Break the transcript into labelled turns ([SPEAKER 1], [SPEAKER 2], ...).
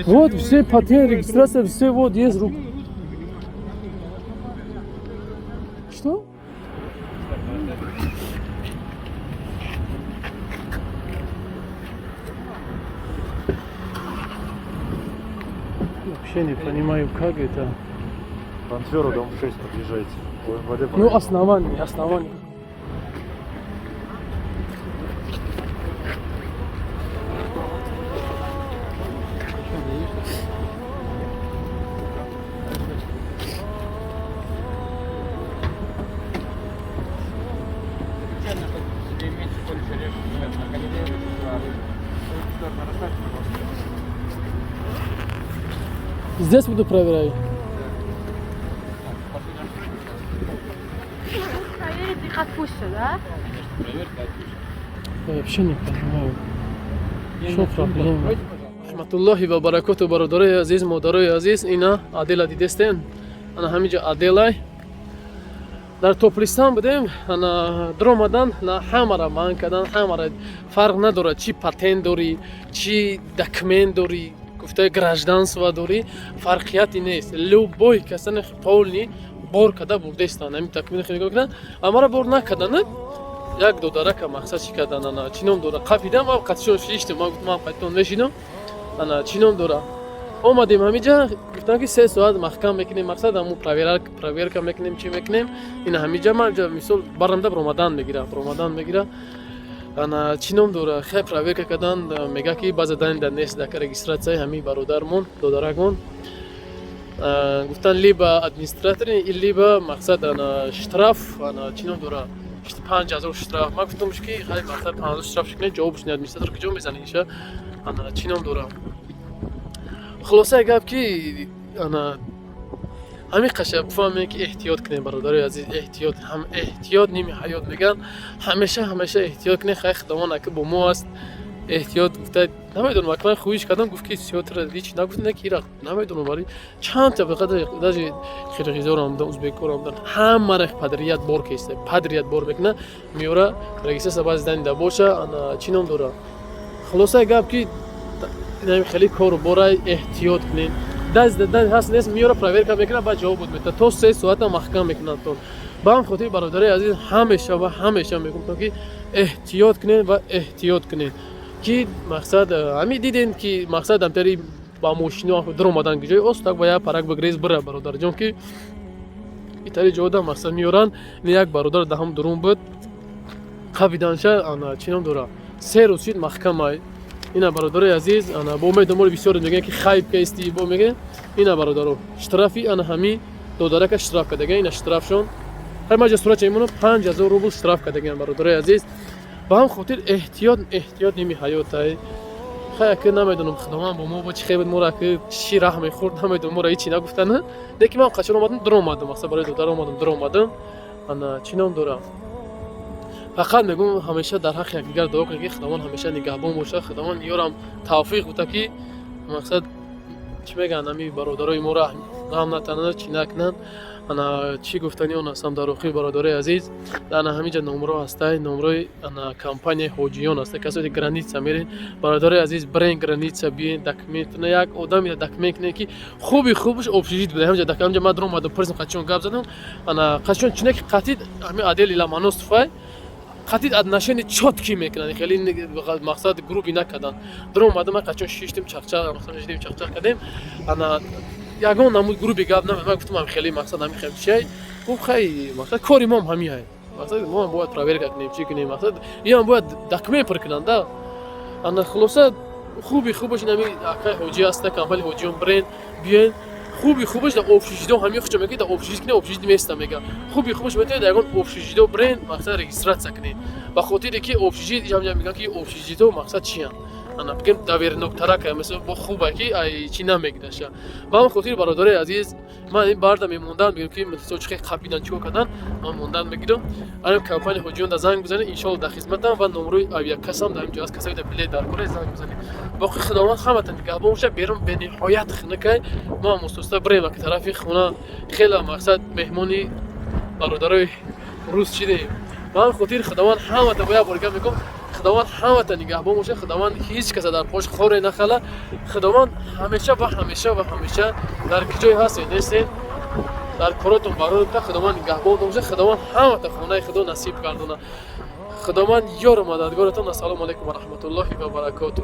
[SPEAKER 1] Вот все патент, регистрация, все вот есть рук. Что? Вообще не понимаю, как это.
[SPEAKER 2] Трансферу дом 6 подъезжайте. ОМВД
[SPEAKER 1] Ну, основание. Здесь буду проверять.
[SPEAKER 3] Проверить их отпустят, да?
[SPEAKER 1] Я вообще не понимаю. Что проблема? Рахматуллахи ва баракату бародари азиз, модари азиз, ина Адела дидестен. Ана ҳамиҷа Аделай. Дар Топлистон будем, ана дромадан на ҳамара ман кадан, ҳамара фарқ надорад чи патент дори, чи документ дори, гуфтаи гражданство дори, фарқияти нест. Любой касани полни бор када бурдестан, ҳамин документ хеле гӯкна. Амара бор накадан, як додарака мақсад чи кадан, ана чином дора қафидам, ва қатшон шиштам, ма гуфтам қайтон мешидам. Ана чином дора. Омадем ҳамиҷа, гуфтам ки 3 соат маҳкам мекунем, мақсад аму проверка мекунем, чи мекунем. Ина ҳамиҷа маҷа мисол барамда ромадан мегира. Ана чином дора, хай проверка кадан, мега ки баъзе данида нест дака регистратсияи ҳами бародармон, додарагон. Гуфтан либо администратори, либо мақсад ана штраф, ана чином дора 5000 штраф. Ман гуфтам ки хай мақсад 5000 штраф шикне, ҷавобш не администратор киҷо мезани иша. Ана чином дора. Хулосаи гап ки ана ҳамин қаша бифаҳмем ки эҳтиёт кунем бародари азиз, эҳтиёт, ҳам эҳтиёт ними ҳаёт меган. ҳамеша эҳтиёт кунем, хай худовон аки бо мо аст. Эҳтиёт гуфта намедонам, ак ман хуиш кардам, гуфт ки сиётра дич нагуфт не ки ира намедонам, вали чанд та беқадр даже қирғизорам да узбекорам да ҳамара падрият бор кеста, падрият бор мекуна, меора регистрация баъзи данида боша, ана чином дора. Хулосаи гап ки нами хеле кору борай эҳтиёт кунем. Даст ҳаст нест меора проверка мекуна, баъд ҷавоб буд мета то 3 соата маҳкам мекунанд тон. Ба ҳам хотири бародари азиз ҳамеша мегуфтам ки эҳтиёт кунем ва эҳтиёт кунем. Ки мақсад ҳами дидем ки мақсад амтари ба мошино дромадан ки ҷои ост так ба як парак бигрез бира бародарҷон ки итари ҷода мақсад меоран не як бародар даҳам дурум буд қавиданша ана чином дора 3 рӯз шид маҳкамай. Ина бародари азиз, ана бо умеди моро бисёр мегӯянд ки хайб касти бо мегӯянд. Ина бародаро штрафи ана ҳами додарака штраф кардаган, ина штрафшон хай маҷа сурача имоно 5000 рубл штраф кардаган бародари азиз. Ба ҳам хотир эҳтиёт ними ҳаётай. Хай аки намедонам худованд бо мо бо чи хебуд моро аки чи раҳм мехӯрд, намедонам моро ҳичи нагуфтан. Лекин ман қачон омадам дуромадам, мақсад барои додар омадам дуромадам. Ана чином дора. Фақат мегӯям ҳамеша дар ҳаққи якдигар дуо кунем ки худованд ҳамеша нигаҳбон боша, худованд ёрам тавфиқ бута ки мақсад чӣ мегӯянд ҳами бародарои моро ғам натананд, чӣ накунанд. Ана чӣ гуфтани он ҳастам дар охир бародари азиз. Ана ҳамиҷа номро ҳастай, номрои ана компанияи ҳоҷиён ҳастай. Касоти граница мерен, бародари азиз брен граница биен, документ на як одами документ кунем ки хубиш обшижит буда. Ҳамиҷа ҳамиҷа ман дромадам пурсидам қачон гап задам. Ана қачон чуне ки қатид ҳами Адели ламанос туфай қатид отношение чётки мекунанд, хеле мақсад груби накардан. Дромадам қачон шиштим чақчақ, мақсад шиштим чақчақ кардем. Ана ягон намуд груби гап намед. Ман гуфтам хеле мақсад ҳами хем чиай. Гуфт хай мақсад кори мом ҳами ҳай. Мақсад мо бояд проверка кунем, чӣ кунем, мақсад ям бояд документ пур кунанд да. Ана хулоса хубиш нами акай ҳоҷӣ аста, компания ҳоҷиён бренд биен. Хубиш да обшижидо ҳами хучо меги да обшижид кунем, обшижид места мега. Хубиш метавонед да ягон обшижидо бренд мақсад регистрация кунед. Ба хотире ки обшижид ҷамҷа мегӯянд ки обшижидо мақсад чия. Ана бигем даверноктарака мисол бо хуба ки ай чи намегдаша. Ба ҳамин хотир бародари азиз, ман ин барда мемондан бигем ки мисол чӣ қапидан чико кардан, ман мондан мегирам. Ана компания ҳоҷиён да занг бизанед, иншоалло да хизматам ва номрои авиакасам да ҳамин ҷо аст, касое да билет дар кора занг бизанед. Боқи худованд ҳаматан нигаҳбон боша, берун бениҳоят хунакай. Ман мусоста брема ки тарафи хона хела мақсад меҳмони бародарои рус чидем. Ба ҳамин хотир худованд ҳаматан бо як бор гап мегӯям, خداوند همتان نگهبان باشه. خداوند هیچ کس در پاش خور نخله. خداوند همیشه و همیشه و همیشه در کجای هستید نیستید در کاراتون براتون خداوند نگهبان باشه. خداوند همتان خانه خدا نصیب گردونه. خداوند یار و مددگارتان. السلام علیکم و رحمت الله و برکاته.